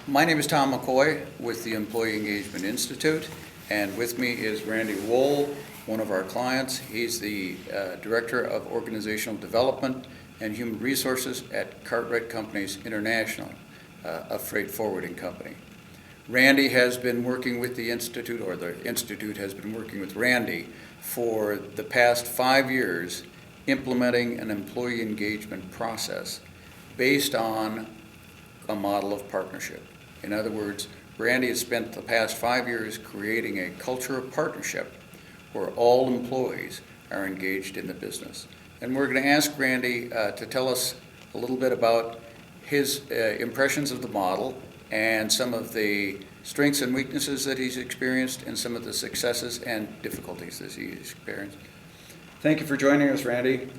My name is Tom McCoy with the Employee Engagement Institute, and with me is Randy Woehl, one of our clients. He's the Director of Organizational Development and Human Resources at Cartwright Companies International, a freight forwarding company. Randy has been working with the Institute, or the Institute has been working with Randy for the past 5 years, implementing an employee engagement process based on a model of partnership. In other words, Randy has spent the past 5 years creating a culture of partnership where all employees are engaged in the business. And we're going to ask Randy to tell us a little bit about his impressions of the model and some of the strengths and weaknesses that he's experienced and some of the successes and difficulties that he's experienced. Thank you for joining us, Randy.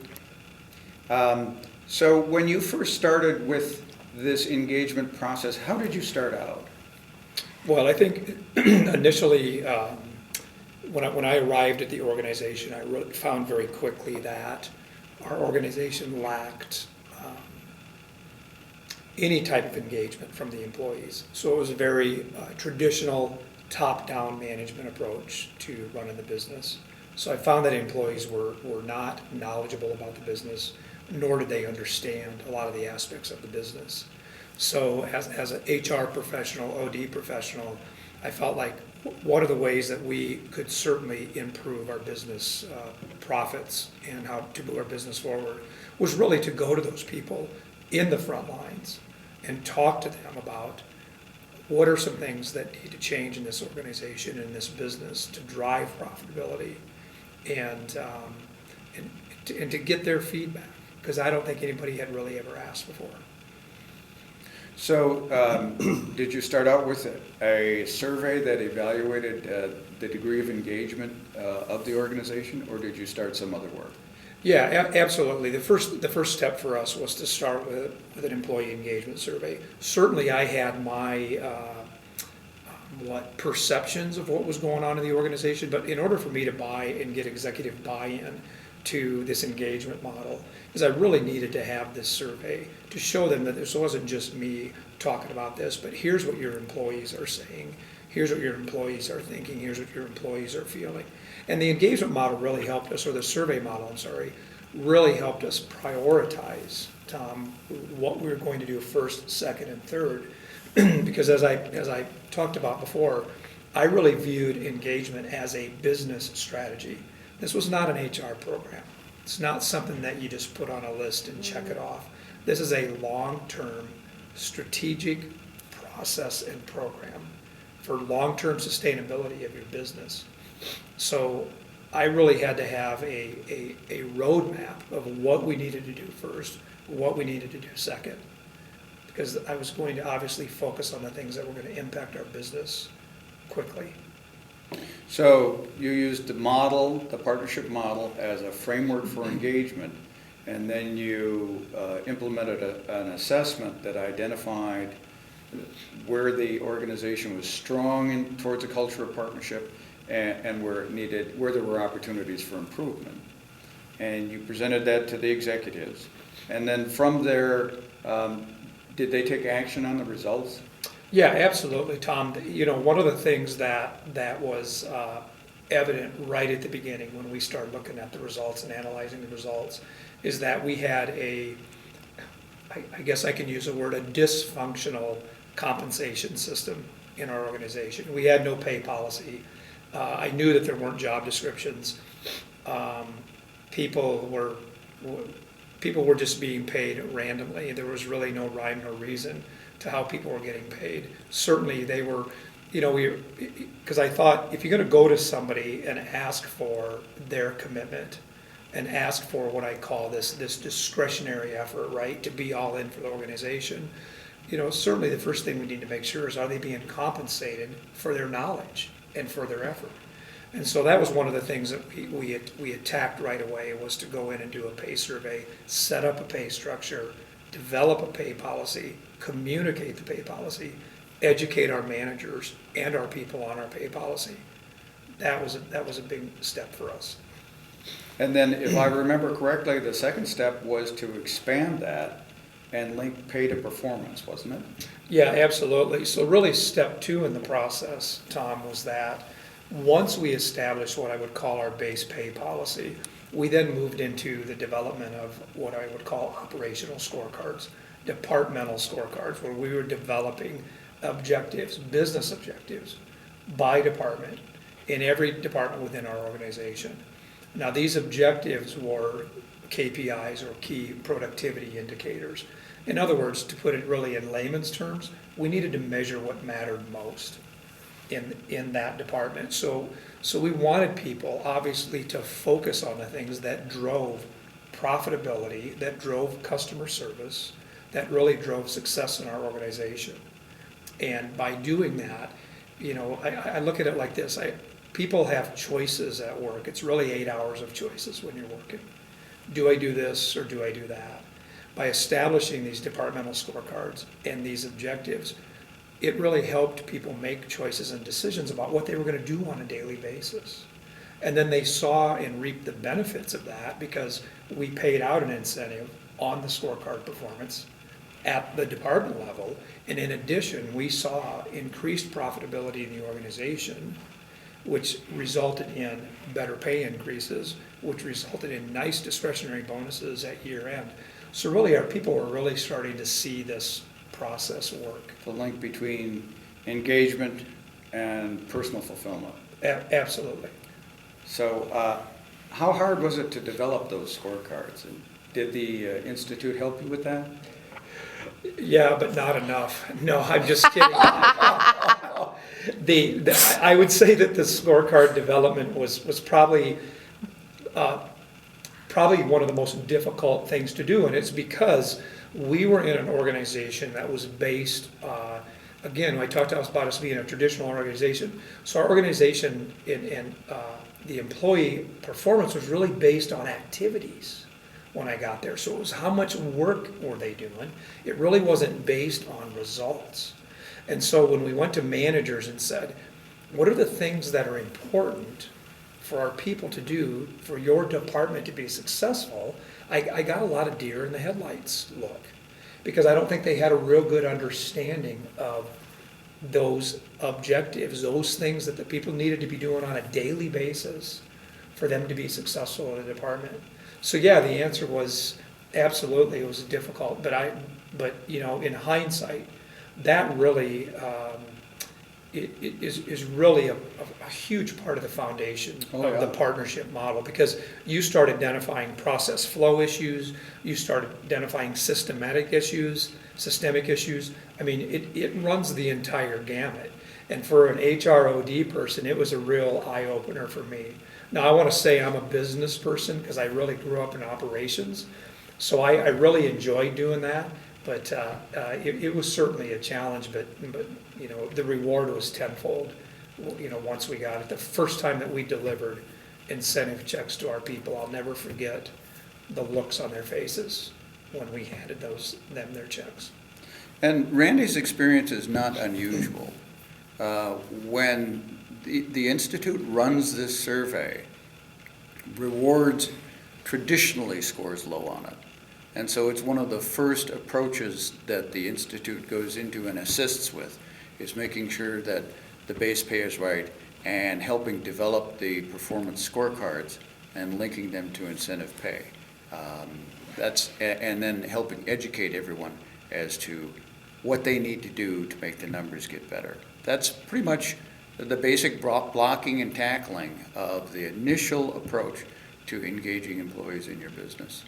So when you first started with this engagement process, how did you start out? Well, I think initially, when I arrived at the organization, I found very quickly that our organization lacked any type of engagement from the employees. So it was a very traditional top-down management approach to running the business. So I found that employees were not knowledgeable about the business, nor did they understand a lot of the aspects of the business. So as an HR professional, OD professional, I felt like one of the ways that we could certainly improve our business profits and how to move our business forward was really to go to those people in the front lines and talk to them about what are some things that need to change in this organization, in this business, to drive profitability and to get their feedback, because I don't think anybody had really ever asked before. So did you start out with a survey that evaluated the degree of engagement of the organization, or did you start some other work? Yeah, absolutely. The first step for us was to start with an employee engagement survey. Certainly I had my perceptions of what was going on in the organization, but in order for me to buy and get executive buy-in to this engagement model, is I really needed to have this survey to show them that this wasn't just me talking about this, but here's what your employees are saying, here's what your employees are thinking, here's what your employees are feeling. And the engagement model really helped us, or the survey model, really helped us prioritize, Tom, what we were going to do first, second, and third. Because as I talked about before, I really viewed engagement as a business strategy. This was not an HR program. It's not something that you just put on a list and check it off. This is a long-term strategic process and program for long-term sustainability of your business. So I really had to have a roadmap of what we needed to do first, what we needed to do second, because I was going to obviously focus on the things that were going to impact our business quickly. So you used the model, the partnership model, as a framework for engagement, and then you implemented an assessment that identified where the organization was strong towards a culture of partnership and where there were opportunities for improvement. And you presented that to the executives. And then from there, did they take action on the results? Yeah, absolutely, Tom. One of the things that was evident right at the beginning when we started looking at the results and analyzing the results is that we had I guess I can use the word, a dysfunctional compensation system in our organization. We had no pay policy. I knew that there weren't job descriptions. People were just being paid randomly. There was really no rhyme or reason to how people were getting paid. Certainly they were, because I thought if you're going to go to somebody and ask for their commitment and ask for what I call this discretionary effort, right, to be all in for the organization, certainly the first thing we need to make sure is, are they being compensated for their knowledge and for their effort? And so that was one of the things that we attacked right away, was to go in and do a pay survey, set up a pay structure, develop a pay policy, communicate the pay policy, educate our managers and our people on our pay policy. That was a big step for us. And then, if I remember correctly, the second step was to expand that and link pay to performance, wasn't it? Yeah, absolutely. So really step 2 in the process, Tom, was that once we established what I would call our base pay policy, we then moved into the development of what I would call operational scorecards, departmental scorecards, where we were developing objectives, business objectives by department in every department within our organization. Now, these objectives were KPIs, or key productivity indicators. In other words, to put it really in layman's terms, we needed to measure what mattered most in that department. So we wanted people, obviously, to focus on the things that drove profitability, that drove customer service, that really drove success in our organization. And by doing that, I look at it like this. People have choices at work. It's really 8 hours of choices when you're working. Do I do this or do I do that? By establishing these departmental scorecards and these objectives, it really helped people make choices and decisions about what they were going to do on a daily basis. And then they saw and reaped the benefits of that, because we paid out an incentive on the scorecard performance at the department level. And in addition, we saw increased profitability in the organization, which resulted in better pay increases, which resulted in nice discretionary bonuses at year end. So really, our people were really starting to see this process work. The link between engagement and personal fulfillment. Absolutely. So how hard was it to develop those scorecards? And did the Institute help you with that? Yeah, but not enough. No, I'm just kidding. I would say that the scorecard development was probably one of the most difficult things to do, and it's because we were in an organization that was based, again, I talked about us being a traditional organization. So our organization and the employee performance was really based on activities when I got there. So it was how much work were they doing. It really wasn't based on results. And so when we went to managers and said, what are the things that are important for our people to do, for your department to be successful, I got a lot of deer in the headlights look, because I don't think they had a real good understanding of those objectives, those things that the people needed to be doing on a daily basis for them to be successful in a department. So yeah, the answer was absolutely, it was difficult, but in hindsight, that really it is really a huge part of the foundation of the partnership model, because you start identifying process flow issues, you start identifying systemic issues. I mean, it runs the entire gamut. And for an HROD person, it was a real eye-opener for me. Now, I want to say I'm a business person because I really grew up in operations, so I really enjoyed doing that. But it was certainly a challenge, but the reward was tenfold. Once we got it, the first time that we delivered incentive checks to our people, I'll never forget the looks on their faces when we handed them their checks. And Randy's experience is not unusual. When the Institute runs this survey, rewards traditionally scores low on it. And so it's one of the first approaches that the Institute goes into and assists with, is making sure that the base pay is right and helping develop the performance scorecards and linking them to incentive pay. And then helping educate everyone as to what they need to do to make the numbers get better. That's pretty much the basic blocking and tackling of the initial approach to engaging employees in your business.